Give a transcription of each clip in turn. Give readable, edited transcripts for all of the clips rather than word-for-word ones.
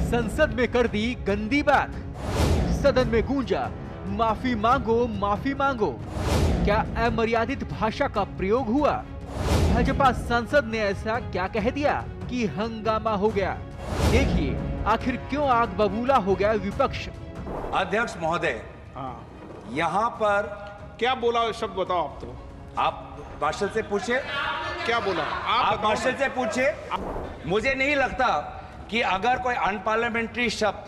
संसद में कर दी गंदी बात। सदन में गूंजा माफी मांगो माफी मांगो। क्या अमर्यादित भाषा का प्रयोग हुआ? भाजपा सांसद ने ऐसा क्या कह दिया कि हंगामा हो गया? देखिए आखिर क्यों आग बबूला हो गया विपक्ष। अध्यक्ष महोदय, यहाँ पर क्या बोला शब्द बताओ आप तो। आप मार्शल से पूछे क्या बोला आप मार्शल से पूछे। मुझे नहीं लगता कि अगर कोई अनपार्लियामेंट्री शब्द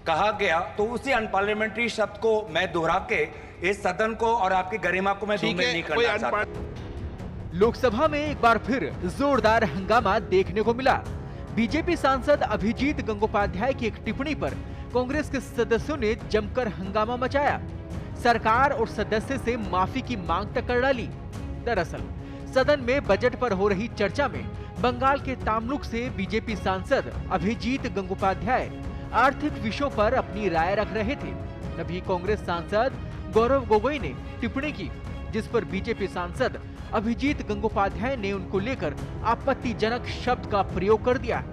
कहा गया तो उसी अनपार्लियामेंट्री शब्द को मैं दोहरा के इस सदन को और आपकी गरिमा को मैं धूमिल नहीं करना चाहता। लोकसभा में एक बार फिर जोरदार हंगामा देखने को मिला। बीजेपी सांसद अभिजीत गंगोपाध्याय की एक टिप्पणी पर कांग्रेस के सदस्यों ने जमकर हंगामा मचाया। सरकार और सदस्य से माफी की मांग तक कर डाली। दरअसल सदन में बजट पर हो रही चर्चा में बंगाल के तामलुक से बीजेपी सांसद अभिजीत गंगोपाध्याय आर्थिक विषयों पर अपनी राय रख रहे थे। तभी कांग्रेस सांसद गौरव गोगोई ने टिप्पणी की, जिस पर बीजेपी सांसद अभिजीत गंगोपाध्याय ने उनको लेकर आपत्तिजनक शब्द का प्रयोग कर दिया।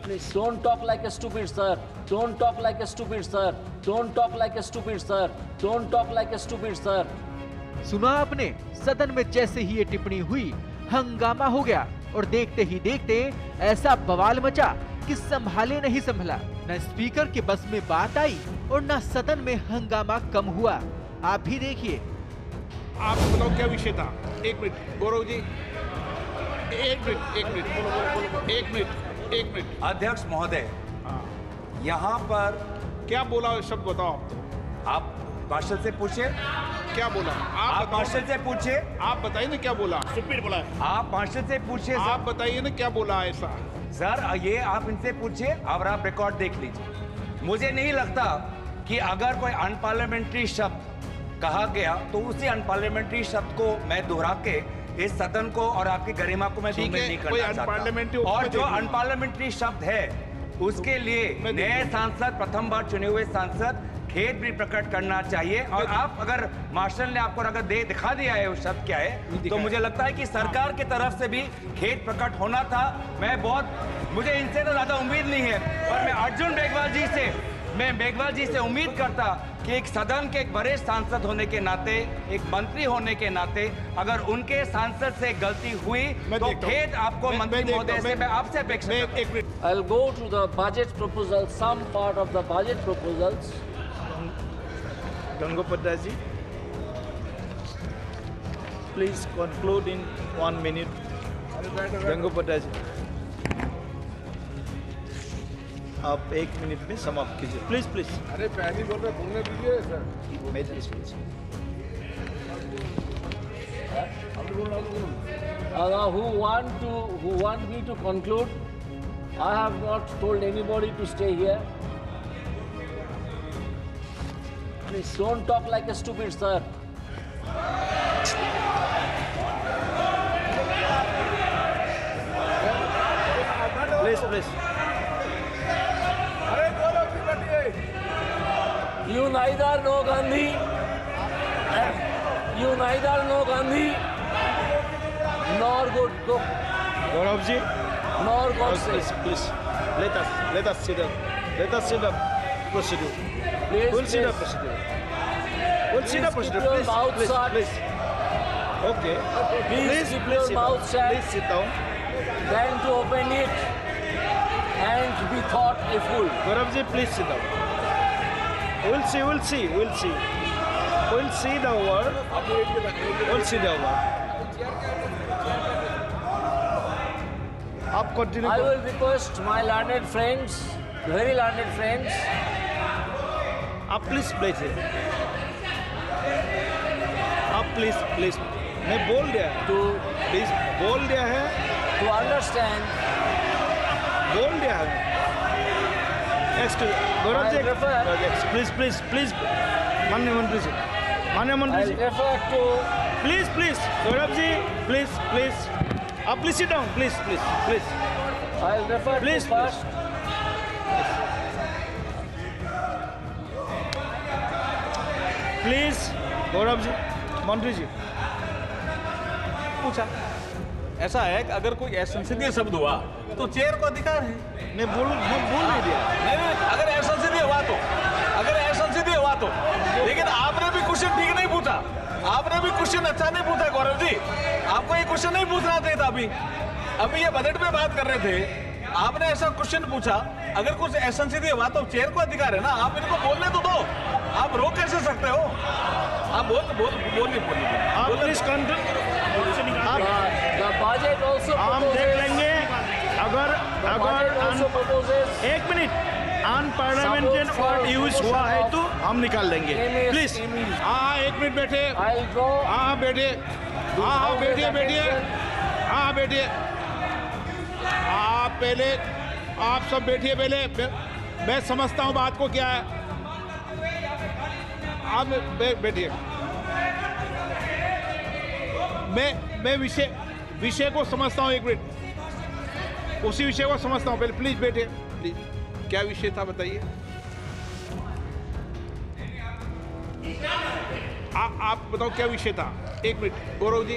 Please don't talk like a stupid sir. Don't talk like a stupid sir. Don't talk like a stupid sir. Don't talk like a stupid sir. सुना आपने? सदन में जैसे ही ये टिप्पणी हुई हंगामा हो गया और देखते ही देखते ऐसा बवाल मचा कि संभाले नहीं संभला। न स्पीकर के बस में बात आई और न सदन में हंगामा कम हुआ। आप भी देखिए। आप बताओ क्या विषय था। एक मिनट गौरव जी, एक मिनट। अध्यक्ष महोदय, यहाँ पर क्या बोला शब्द बताओ आप तो। आप मार्शल से पूछे क्या बोला आप मार्शल से पूछे। आप बताइए ना क्या बोला। स्टूपिड बोला। आप मार्शल से पूछे। आप बताइए ना क्या बोला ऐसा। सर ये आप इनसे पूछिए और आप रिकॉर्ड देख लीजिए। मुझे नहीं लगता कि अगर कोई अनपार्लियामेंट्री शब्द कहा गया तो उसी अनपार्लियामेंट्री शब्द को मैं दोहरा के इस सदन को और आपकी गरिमा को मैं धूमिल नहीं करना चाहता। और जो अनपार्लियामेंट्री शब्द है उसके लिए नए सांसद, प्रथम बार चुने हुए सांसद खेद भी प्रकट करना चाहिए। और आप अगर मार्शल ने आपको अगर दिखा दिया है वो शब्द क्या है, तो मुझे लगता है कि सरकार की तरफ से भी खेद प्रकट होना था। मुझे इनसे तो ज्यादा उम्मीद नहीं है, पर मैं अर्जुन मेघवाल जी से उम्मीद करता कि एक सदन के एक वरिष्ठ सांसद होने के नाते, एक मंत्री होने के नाते, अगर उनके सांसद से गलती हुई तो खेद आपको मंत्री महोदय से मैं आपसे अपेक्षा करता हूं। I'll go to the budget proposal, some part of the budget proposals. Gangopathy ji, please conclude in 1 minute. Gangopathy ji, आप 1 मिनट में समाप्त कीजिए प्लीज। अरे पहले बोल रहे बोलने दीजिए sir. Who want me to conclude? I have not told anybody to stay here. Please don't talk like a stupid sir. Please. You neither know Gandhi, nor Gaurav ji, nor Godse. please. Let us sit down. Let us see the procedure. Please, We'll see the please. procedure. We'll see the Please keep procedure. your mouth shut. Please. Okay. Please keep your sit mouth down. shut. Please sit down. Than to open it and be thought a fool. Gaurav ji, please sit down. We'll see the word. We'll see the word. आप continue. I will request my learned friends, very learned friends, आप please आप please मैं बोल दिया है to please बोल दिया है to understand. बोल दिया है गौरव जी प्लीज माननीय मंत्री जी I refer to please Gaurav ji please आप please sit down please I refer Please, to first. Please Gaurav ji मंत्री जी पूछा ऐसा है कि अगर कोई असंसदीय शब्द हुआ तो चेयर को अधिकार है। मैं बोल नहीं दिया। नहीं, अगर असंसदीय हुआ तो लेकिन आपने भी क्वेश्चन ठीक नहीं पूछा। आपने भी क्वेश्चन अच्छा नहीं पूछा गौरव जी। आपको ये क्वेश्चन नहीं पूछना चाहिए था। अभी ये बजट में बात कर रहे थे, आपने ऐसा क्वेश्चन पूछा। अगर कुछ असंसदीय हुआ तो चेयर को अधिकार है ना, आप इनको बोलने तो दो। आप रोक कैसे सकते हो? आप बोलिए। आप प्लीज The budget also हम देख proposes. लेंगे। अगर Budget also proposes. एक मिनट अनपार्लियामेंटेरियन वर्ड यूज हुआ है तो हम निकाल देंगे प्लीज। हाँ एक मिनट बैठे। I'll draw. हाँ बैठिए। हाँ बैठिए। आप पहले आप सब बैठिए पहले। मैं समझता हूँ बात को क्या है। आप बैठिए। मैं विषय को समझता हूँ। एक मिनट उसी विषय को समझता हूँ। पहले प्लीज बैठिए प्लीज। क्या विषय था बताइए। आप बताओ क्या विषय था। एक मिनट गौरव जी।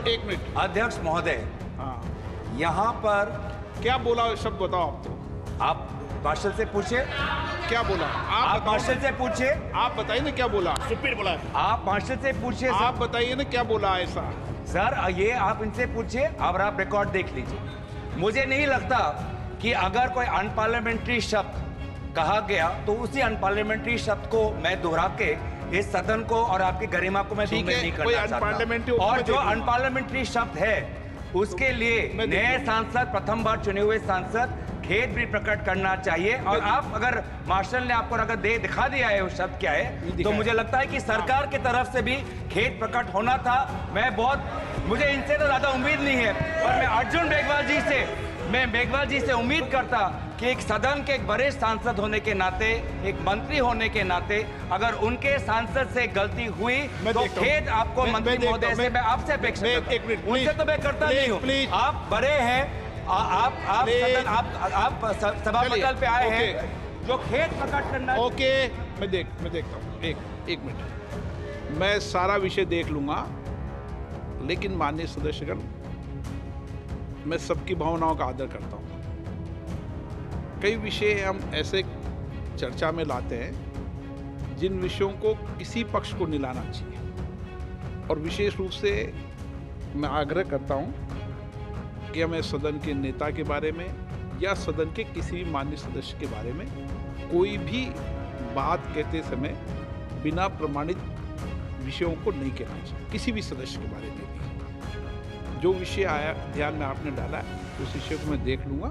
एक मिनट अध्यक्ष महोदय, हाँ यहाँ पर क्या बोला शब्द बताओ। आप तो आप मार्शल से पूछिए। क्या बोला आप बताओ मार्शल से पूछिए। आप बताइए ना क्या बोला। स्टूपिड बोला। आप मार्शल से पूछिए। आप बताइए ना क्या बोला ऐसा। सर ये आप इनसे पूछिए और आप रिकॉर्ड देख लीजिए। मुझे नहीं लगता कि अगर कोई अनपार्लियामेंट्री शब्द कहा गया तो उसी अनपार्लियामेंट्री शब्द को मैं दोहरा के इस सदन को और आपकी गरिमा को मैं ठीक धूमिल है, नहीं कोई करना unparliamentary चाहता। और मैं जो देख लूंगा। अनपार्लियामेंट्री शब्द है उसके लिए मैं देख नए लूंगा। सांसद, प्रथम बार चुने हुए सांसद खेद भी प्रकट करना चाहिए। और आप अगर मार्शल ने आपको अगर दिखा दिया है वो शब्द क्या है तो मुझे लगता है कि सरकार की तरफ से भी खेद प्रकट होना था। मुझे इनसे तो ज्यादा उम्मीद नहीं है। और मैं अर्जुन मेघवाल जी से उम्मीद करता कि एक सदन के एक वरिष्ठ सांसद होने के नाते, एक मंत्री होने के नाते अगर उनके सांसद से गलती हुई तो खेद आपको मंत्री महोदय से मैं आपसे अपेक्षा करता हूं। उनसे तो मैं करता नहीं हूं। आप बड़े हैं। आप सभा पटल पे आए हैं जो खेद प्रकट करना। ओके मैं देखता हूँ। एक मिनट मैं सारा विषय देख लूंगा। लेकिन माननीय सदस्यगण, मैं सबकी भावनाओं का आदर करता हूँ। कई विषय हम ऐसे चर्चा में लाते हैं जिन विषयों को किसी पक्ष को नहीं लाना चाहिए। और विशेष रूप से मैं आग्रह करता हूँ कि हमें सदन के नेता के बारे में या सदन के किसी भी माननीय सदस्य के बारे में कोई भी बात कहते समय बिना प्रमाणित विषयों को नहीं कहना चाहिए। किसी भी सदस्य के बारे में भी जो विषय आया ध्यान में आपने डाला है उस विषय को मैं देख लूंगा